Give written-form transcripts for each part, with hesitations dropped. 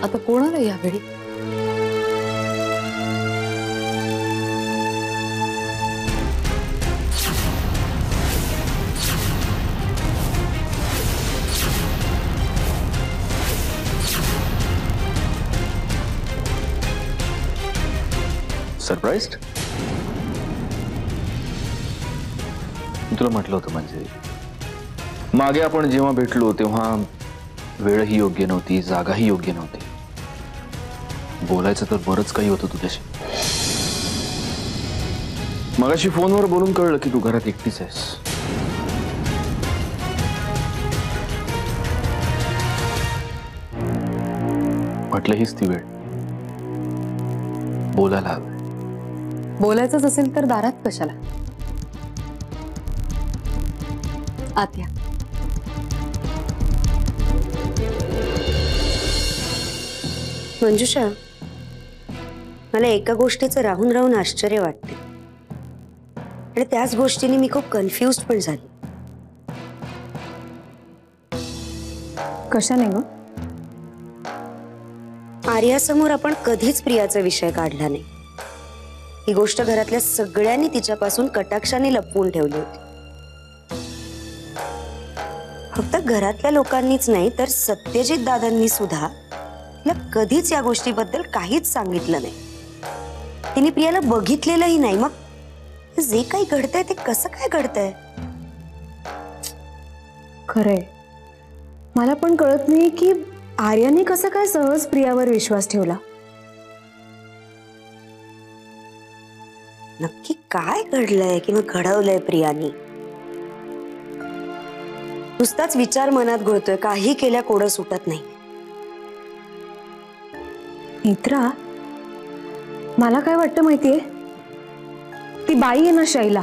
आता कोणाला यावेळी? सरप्राइज्ड? तुला म्हटलं होतं म्हणजे मागे आपण जेव्हा भेटलो तेव्हा वेळही योग्य नव्हती, जागाही योग्य नव्हती. बोलायचं तर बरंच काही होतं तुझ्याशी. मगाशी फोनवर बोलून कळलं की तू घरात एकटीच आहेस. म्हटलं हीच ती वेळ, बोलायला हवं. बोलायचंच असेल तर दारात कशाला? आत्या, मंजुषा, मला एका गोष्टीचं राहून राहून आश्चर्य वाटते आणि त्याच गोष्टीने मी खूप कन्फ्युज्ड पण झाली. कशाने ग? आर्यासमोर आपण कधीच प्रियाचा विषय काढला नाही. ही गोष्ट घरातल्या सगळ्यांनी तिच्यापासून कटाक्षाने लपवून ठेवली होती. फक्त घरातल्या लोकांनीच नाही तर सत्यजित दादांनी सुद्धा तिला कधीच या गोष्टीबद्दल काहीच सांगितलं नाही. तिने प्रियाला बघितलेलंही नाही. मग जे काही घडतंय ते कसं काय घडतंय? खरंय, मला पण कळत नाही की आर्याने कसं काय सहज प्रियावर विश्वास ठेवला. नक्की काय घडलंय किंवा घडवलंय प्रियानी? नुसताच विचार मनात घोळतोय, काही केल्या कोडं सुटत नाही. नेत्रा, मला काय वाटतं माहितीये, ती बाई आहे ना शैला,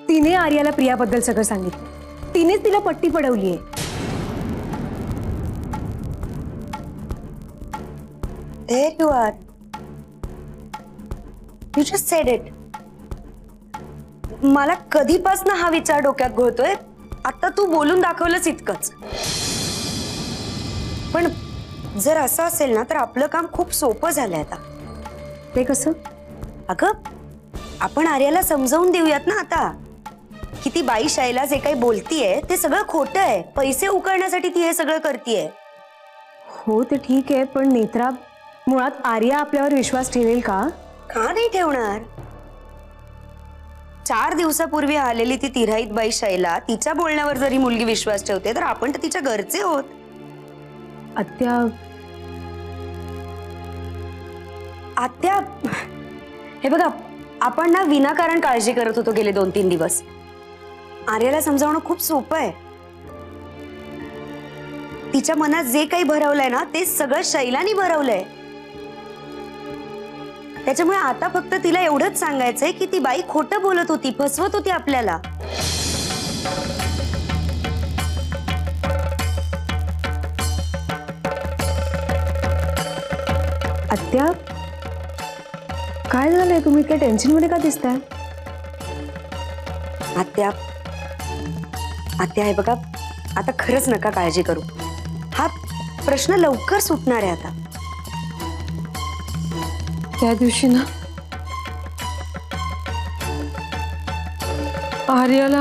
तिने आर्याला प्रियाबद्दल सगळं सांगितलं. तिनेच तिला पट्टी पडवलीये. There you are. You just said it. मला कधीपासून हा विचार डोक्यात घोळतोय, आता तू बोलून दाखवलंच इतकंच. पण जर असं असेल ना तर आपलं काम खूप सोपं झालंय आता. ते कसं? अगं, आपण आर्याला समजावून देऊयात ना आता की ती बाई शैला जे काही बोलतीये ते सगळं खोटं आहे. पैसे उकळण्यासाठी ती हे सगळं करतीये. हो ते ठीक आहे, पण नेत्रा, मुळात आर्या आपल्यावर विश्वास ठेवेल का? का नाही ठेवणार? 4 दिवसापूर्वी आलेली ती तिराईत बाई शैला तिच्या बोलण्यावर जरी मुलगी विश्वास ठेवते तर आपण तर तिच्या घरचे आहोत. आत्या, हे बघा, आपण ना विनाकारण काळजी करत होतो गेले 2-3 दिवस. आर्याला समजावणं खूप सोपं आहे. तिच्या मनात जे काही भरवलंय ना ते सगळं शैलानी भरवलंय. त्याच्यामुळे आता फक्त तिला एवढंच सांगायचंय की ती बाई खोटं बोलत होती, फसवत होती आपल्याला. आत्या, काय झालंय? तुम्ही इतक्या टेन्शन मध्ये का दिसताय? आत्या, हे बघा, आता खरंच नका काळजी करू. हा प्रश्न लवकर सुटणार आहे आता. त्या दिवशी ना आर्याला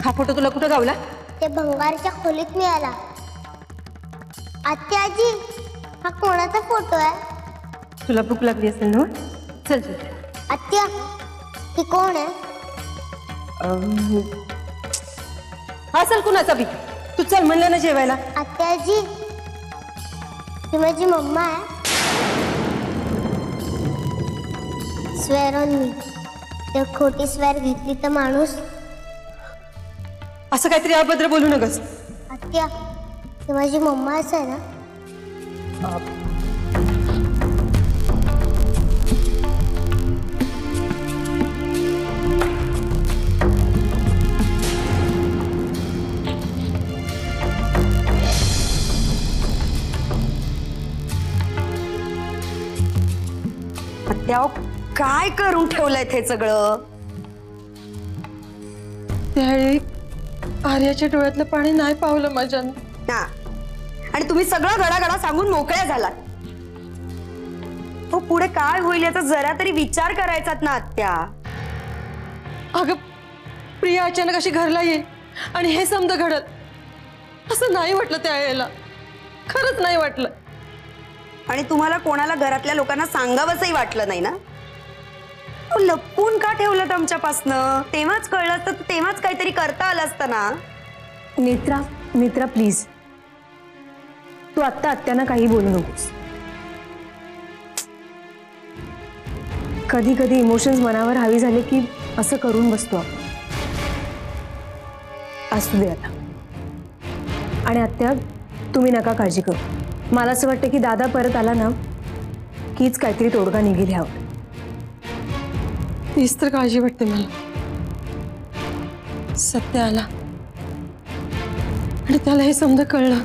हा फोटो तुला कुठं गावला? ते भंगारच्या खोलीत मिळाला. आत्याजी, हा कोणाचा फोटो आहे? तुला भूक लागली असेल ना? चल चल. आत्या, ती कोण आहे? असेल कुणाचा बी. तू चल म्हणलं ना जेवायला. आत्याजी, ती माझी मम्मा आहे. Swear on me. ते खोटी स्वेअर घेतली तर माणूस. असं काहीतरी अभद्र बोलू नकस. आत्या, ती माझी मम्माच आहे ना? आत्या, काय करून ठेवलंय ते सगळं? त्यावेळी आर्याच्या डोळ्यातलं पाणी नाही पावलं माझ्यानं. हा, आणि तुम्ही सगळं घडाघडा सांगून मोकळ्या झालात. हो, पुढे काय होईल याचा जरा तरी विचार करायचात ना आत्या. अगं प्रिया अचानक अशी घरला येईल आणि हे समजा घडत, असं नाही वाटलं त्यावेळेला. खरंच नाही वाटलं. आणि तुम्हाला कोणाला घरातल्या लोकांना सांगावंसही वाटलं नाही ना? हो, लपवून का ठेवलं आमच्यापासनं? तेव्हाच कळलं असतं तर तेव्हाच काहीतरी करता आलं असतं ना. नेत्रा प्लीज, तू आत्ता आत्यानं काही बोलू नकोस. कधी कधी इमोशन्स मनावर हावी झाले की असं करून बसतो आपण. असू दे आता. आणि आत्या, तुम्ही नका काळजी करू. मला असं वाटतं की दादा परत आला ना कीच काहीतरी तोडगा निघेल ह्यावर. तीच तर काळजी वाटते मला. सत्य आला आणि त्याला हे समजा कळलं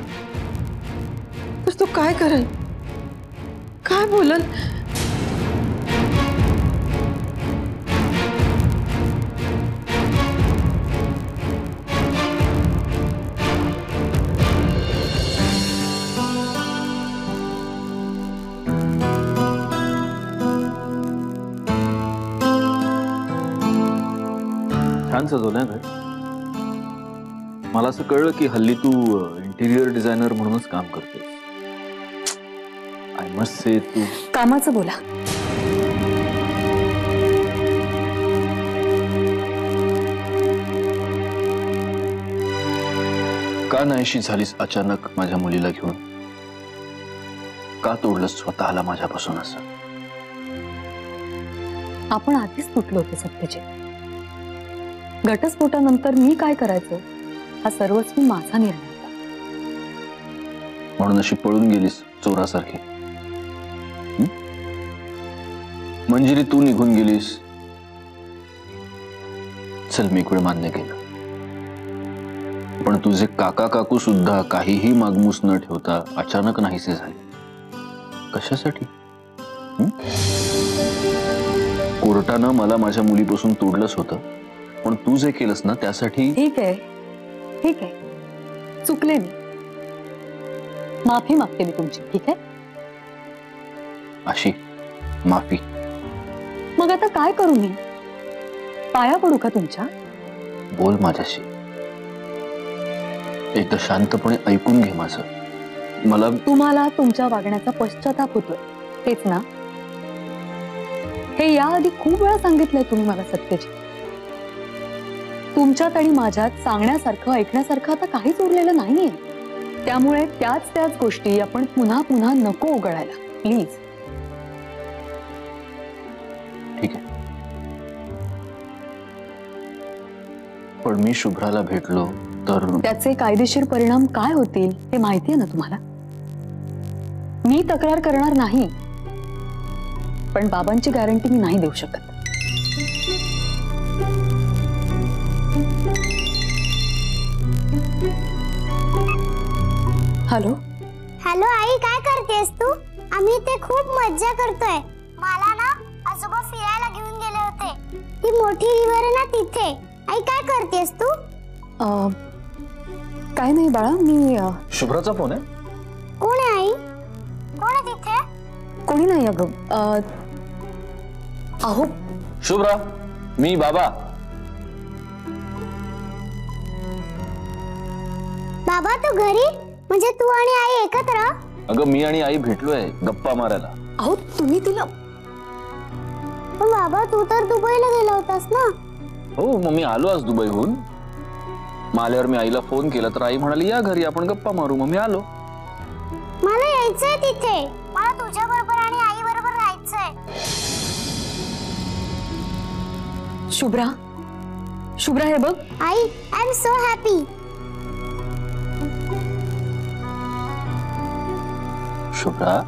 तर तो काय करेल, काय बोलल? छान सजवलंय घर. मला असं कळलं की हल्ली तू इंटिरियर डिझायनर म्हणूनच काम करतेस. आय मस्ट से तू कामाचं बोला. का नाहीशी झालीस अचानक माझ्या मुलीला घेऊन? का तोडलंस स्वतःला माझ्यापासून असं? आपण आधीच तुटलो होते सत्याचे. घटस्फोटानंतर मी काय करायचं हा सर्वस्वी माझा निर्णय होता. म्हणून अशी पळून गेलीस चोरासारखी? मंजिरी, तू निघून गेलीस. चल, मी एक वेळ मान्य केलं, पण तुझे काका काकू सुद्धा काहीही मागमूस न ठेवता अचानक नाहीसे झाले. कशासाठी? कोर्टानं मला माझ्या मुलीपासून तोडलंच होतं, पण तू जे केलंस ना त्यासाठी. ठीक आहे, ठीक आहे, चुकले मी. माफी मागते मी तुमची. ठीक आहे, अशी माफी? मग आता काय करू मी? पाया पडू का तुमच्या? बोल माझ्याशी. एकदा शांतपणे ऐकून घे माझं. मला तुम्हाला तुमच्या वागण्याचा पश्चाताप होतोय, तेच ना? हे याआधी खूप वेळा सांगितलंय तुम्ही मला सत्याची. तुमच्यात आणि माझ्यात सांगण्यासारखं ऐकण्यासारखं आता काहीच उरलेलं नाहीये. त्यामुळे त्याच गोष्टी आपण पुन्हा पुन्हा नको उघडायला, प्लीज. ठीक आहे, पण मी शुभ्राला भेटलो तर त्याचे कायदेशीर परिणाम काय होतील हे माहिती आहे ना तुम्हाला? मी तक्रार करणार नाही, पण बाबांची गॅरंटी मी नाही देऊ शकत. हॅलो हॅलो आई, काय करतेस तू? आम्ही इथे खूप मज्जा करतोय. मला ना आजोबा फिरायला घेऊन गेले होते. ती मोठी रिव्हर आहे ना तिथे. आई काय करतेस तू? काय नाही बाळा, मी शुभ्राचा फोन आहे. कोण आहे आई? कोण आहे तिथे? कोणी नाही अगं. अहो शुभ्रा, मी बाबा. बाबा तू घरी? म्हणजे तू आणि आई एकत्र? अगं मी आणि आई भेटलोय गप्पा मारायला. अहो तुम्ही तिला. पण बाबा तू तर दुबईला गेला होतास ना? हो, मग मी आलो आज दुबईहून. आल्यावर मी आईला फोन केला तर आई म्हणाली या घरी आपण गप्पा मारू. मग मी आलो. मला यायचंय तिथे. मला तुझ्या बरोबर आणि आई बरोबर राहायचंय. शुभ्रा, शुभ्रा हे बघ. आई, I am so happy. Shubhra,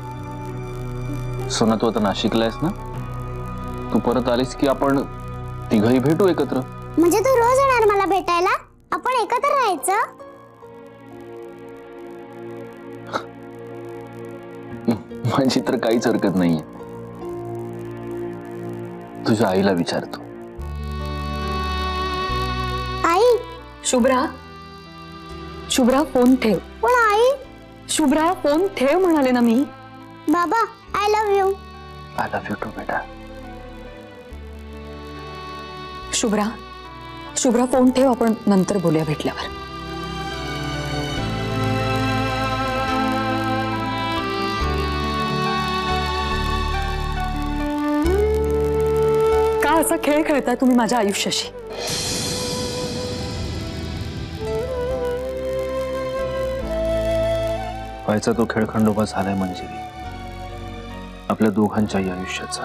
सोना तू आता नाशिकला आहेस ना? तू परत आलीस की आपण तिघही भेटू एकत्र. म्हणजे तू रोज येणार मला भेटायला? आपण एकत्र राहायचं? माझी तर काहीच हरकत नाहीये. तुझ्या आईला विचारतो. आई, शुभ्रा, शुभ्रा फोन ठेव. पण आई. शुभ्रा फोन ठेव म्हणाले ना मी. बाबा I love you. I love you too बेटा. शुभ्रा, शुभ्रा फोन ठेव, आपण नंतर बोलूया भेटल्यावर. का असा खेळ खेळताय तुम्ही माझ्या आयुष्याशी? व्हायचा तो खेळ खंडोबा झालाय मंजिरी, आपल्या दोघांच्याही आयुष्याचा.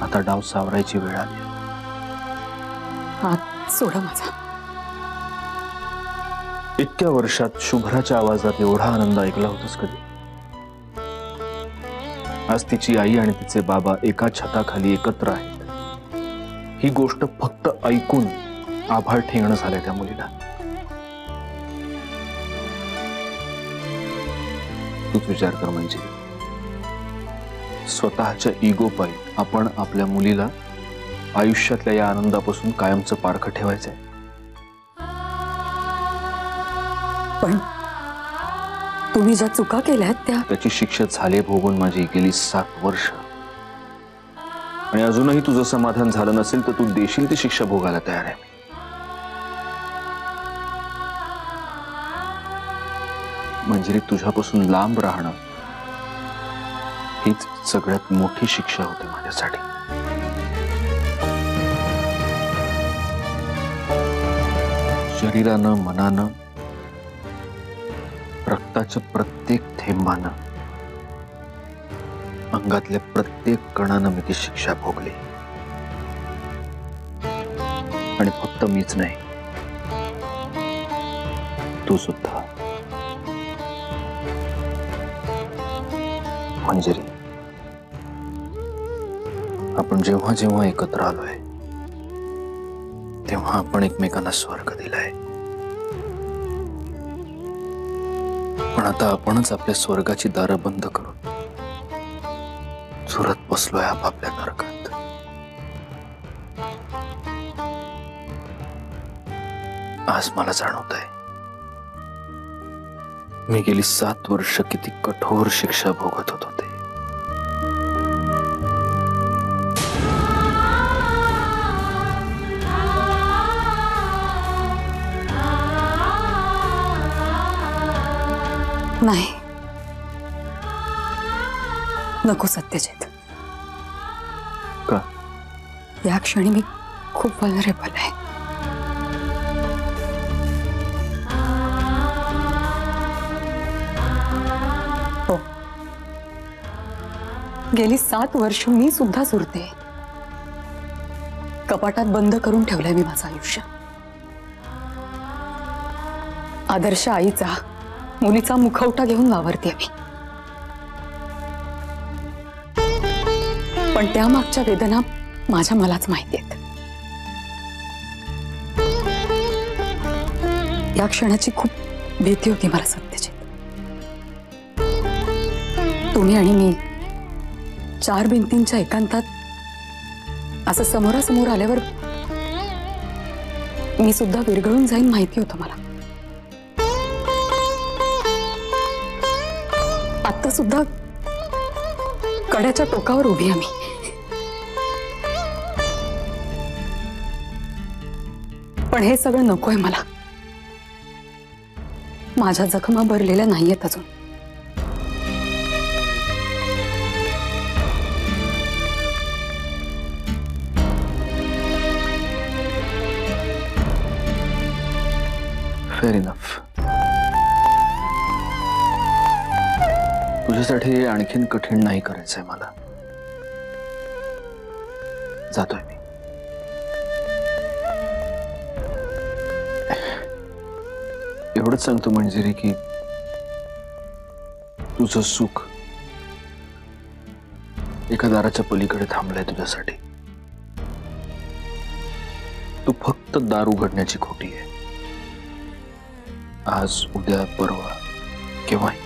आता डाव सावरायची वेळ आली. हात सोडा माझा. इतक्या वर्षात शुभ्राच्या आवाजात एवढा आनंद ऐकला होतास कधी? आज तिची आई आणि तिचे बाबा एका छताखाली एकत्र आहेत. ही गोष्ट फक्त ऐकून आभाळ ठेंगणं झालंय त्या मुलीला. तूच विचार कर म्हणजे स्वतःच्या इगो पायी आपण आपल्या मुलीला आयुष्यातल्या या आनंदापासून कायमचं पारखं ठेवायचंय. पण तुम्ही ज्या चुका केल्यात त्याची शिक्षा झाली भोगून माझी गेली 7 वर्ष. आणि अजूनही तुझं समाधान झालं नसेल तर तू देशील ती शिक्षा भोगायला तयार आहे. मंजिरी, तुझ्यापासून लांब राहणं हीच सगळ्यात मोठी शिक्षा होती माझ्यासाठी. शरीरानं, मनानं, रक्ताच्या प्रत्येक थेंबानं, अंगातल्या प्रत्येक कणानं मी ती शिक्षा भोगली. आणि फक्त मीच नाही, तू सुद्धा. मंजिरी, आपण जेव्हा जेव्हा एकत्र आलोय तेव्हा आपण एकमेकांना स्वर्ग दिलाय. पण आता आपणच आपल्या स्वर्गाची दारं बंद करून झुरत बसलोय आपापल्या नरकात. आज मला जाणवतंय मी गेली 7 वर्ष किती कठोर शिक्षा भोगत होतो ते. नाही, नको सत्यजित. का? या क्षणी मी खूप वल्नरेबल आहे. हो, गेली 7 वर्ष मी सुद्धा सुरते. कपाटात बंद करून ठेवलंय मी माझं आयुष्य. आदर्श आईचा, मुलीचा मुखवटा घेऊन वावरते मी. पण त्या मागच्या वेदना माझ्या मलाच माहिती आहेत. या क्षणाची खूप भीती होती मला सत्यजित. तुम्ही आणि मी 4 भिंतींच्या एकांतात असं समोरासमोर आल्यावर मी सुद्धा विरघळून जाईन माहिती होतं मला. आता सुद्धा कड्याच्या टोकावर उभी आहे मी. पण हे सगळं नकोय मला. माझ्या जखमा भरलेल्या नाहीयेत अजून. Fair enough. तुझ्यासाठी आणखीन कठीण नाही करायचंय मला. जातोय मी. एवढंच सांगतो मंजिरी की तुझं सुख एका दाराच्या पलीकडे थांबलंय तुझ्यासाठी. तू फक्त दार उघडण्याची खोटी आहे. आज, उद्या, परवा, केव्हाही.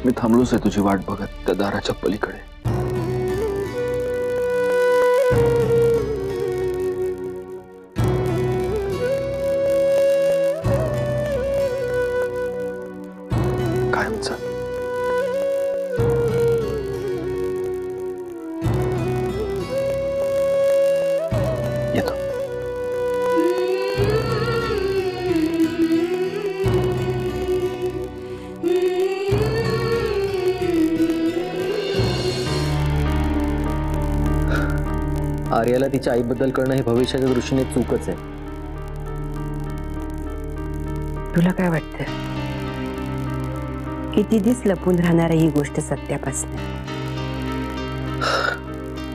मी थांबलोच आहे तुझी वाट बघत त्या दाराच्या पलीकडे. कायमचा येतो. आर्याला तिच्या आईबद्दल कळणं हे भविष्याच्या दृष्टीने चूकच आहे. तुला काय वाटतं किती दिवस लपून राहणार ही गोष्ट सत्यापासून?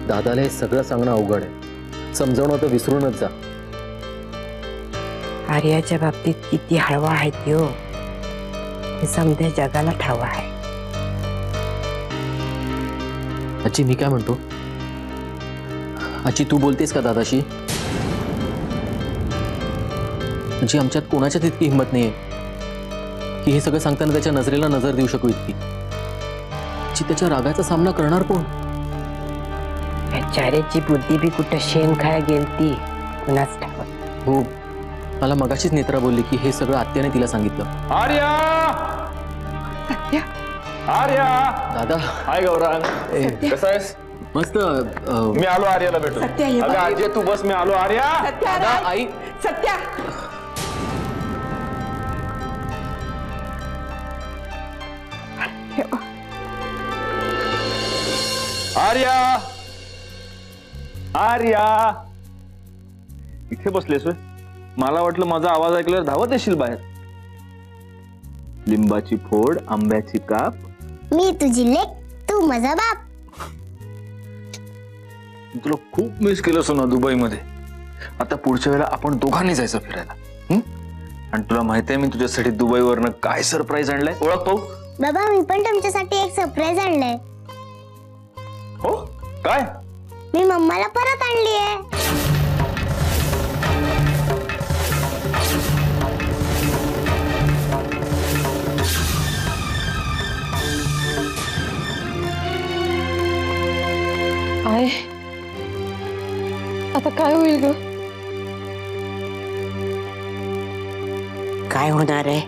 दादाला हे सगळं सांगणं अवघड आहे. समजावणं तर विसरूनच जा. आर्याच्या बाबतीत किती हळवा आहे त्यो हे समजा जगाला ठावा आहे. आजी मी काय म्हणतो, आजी तू बोलतेस का दादाशी? आजी आमच्यात कोणाच्यात इतकी हिंमत नाहीये की हे सगळं सांगताना त्याच्या नजरेला नजर देऊ शकू इतकी. आजी त्याच्या रागाचा सामना करणार कोण? चारेची बुद्धी बी कुठं शेण खाया गेलती कुणाच ठाव. हो मला मगाशीच नेत्रा बोलली की हे सगळं आत्याने तिला सांगितलं. आर्या आर्या दादा हाय गौरांग, कसा आहेस? मस्त. मी आलो आर्याला भेटून. अगं आजी तू बस, मी आलो. आर्या दादा आई सत्या आर्या आर्या इथे बसलेस होय? मला वाटलं माझा आवाज ऐकल्यावर धावत येशील बाहेर. लिंबाची फोड, आंब्याची काप. मी तुझी लेक, तू माझा बाप. तुला खूप मिस केलं सोना दुबईमध्ये. आता पुढच्या वेळेला आपण दोघांनी जायचं फिरायला. आणि तुला माहितीये मी तुझ्यासाठी दुबईवरनं काय सरप्राईज आणलंय? ओळख पाहू. बाबा मी पण तुमच्यासाठी एक सरप्राईज आणलंय. हो काय? मी मम्माला परत आणली आहे. आय आता काय होईल ग? काय होणार आहे?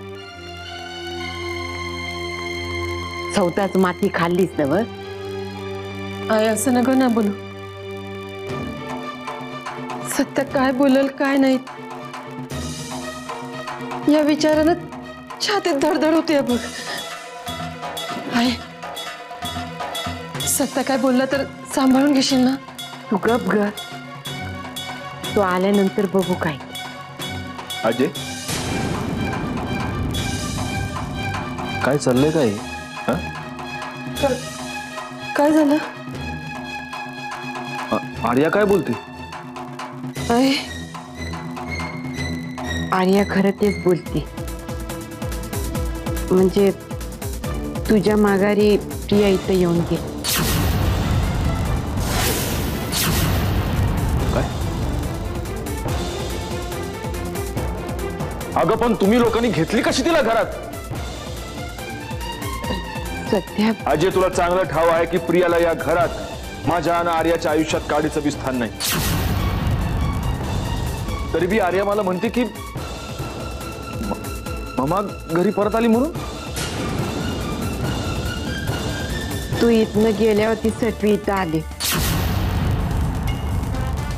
चौथाच माती खाल्लीच ना वर. आय असं नका ना बोलू. सत्य काय बोलल काय नाही या विचारानं छातीत धडधड होते बघ. आय सत्य काय बोलला तर सांभाळून घेशील ना? तू गप ग. तू आल्यानंतर बघू काय. अजय काय चाललंय काय? काय झालं? आर्या काय बोलते? आय आर्या खरं तेच बोलते. म्हणजे तुझ्या माघारी प्रिया इथं येऊन गेली. काय? अगं पण तुम्ही लोकांनी घेतली कशी तिला घरात? सध्या अजय तुला चांगलं ठाव आहे की प्रियाला या घरात माझ्या आणि आर्याच्या आयुष्यात काडीचं बी स्थान नाही. तरी बी आर्या मला म्हणते की मामा घरी परत आली म्हणून. तू इथनं गेल्यावर ती सटवी इथं आली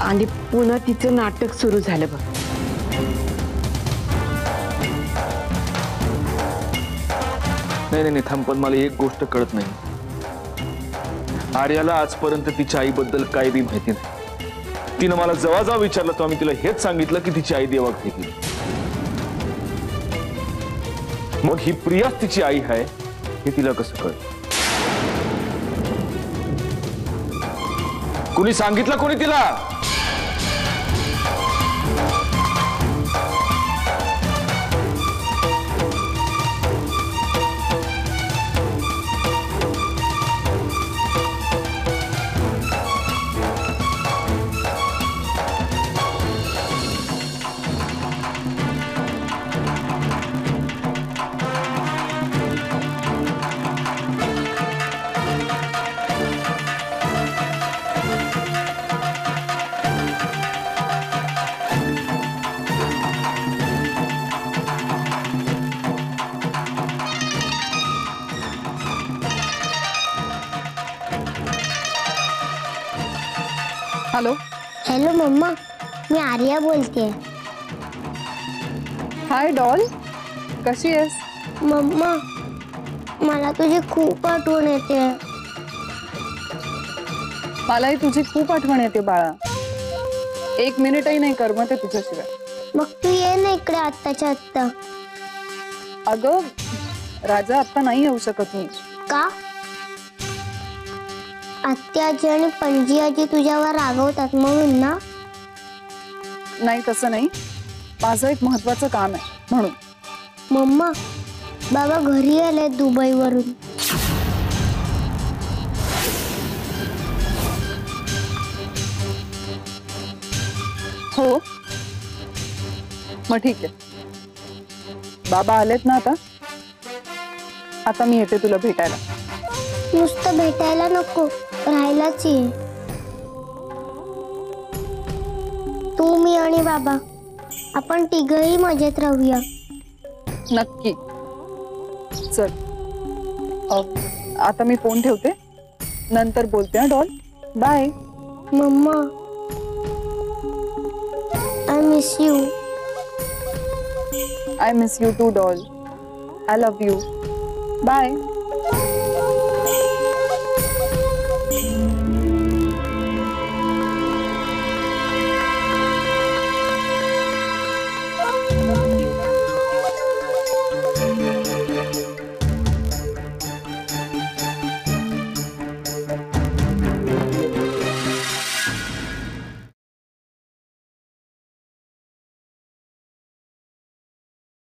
आणि पुन्हा तिचं नाटक सुरू झालं बघ. नाही नाही थांब, पण मला एक गोष्ट कळत नाही. आर्याला आजपर्यंत तिच्या आईबद्दल काही बी माहिती नाही. तिनं मला जवळ विचारलं तर आम्ही तिला हेच सांगितलं की तिची आई देवाक गेली. मग ही प्रियाच तिची आई आहे हे तिला कसं कळलं? कुणी सांगितलं कोणी तिला? हॅलो. हॅलो मम्मा, मी आर्या बोलतेय. हाय डॉल, कशी आहेस? मम्मा, मला तुझी खूप आठवण येते. मलाही तुझी खूप आठवण येते बाळा. एक मिनिटही नाही करमत आहे तुझ्याशिवाय. मग तू ये ना इकडे आत्ताच्या आत्ता. अगं राजा, आता नाही येऊ शकत मी. का? आत्या आजी आणि पणजी आजी तुझ्यावर रागवतात म्हणून ना? नाही, तसं नाही. माझं एक महत्वाचं काम आहे म्हणून. मम्मा, बाबा घरी आले दुबईवरून. हो, मग ठीक आहे. बाबा आलेत ना आता. आता मी येते तुला भेटायला. नुसतं भेटायला नको, राहायलाच ये. तू, मी आणि बाबा आपण तिघही मजेत राहूया. नक्की. चल, आता मी फोन ठेवते, नंतर बोलते. हा doll, bye. Mama, I miss you. I miss you too, doll. I love you. Bye.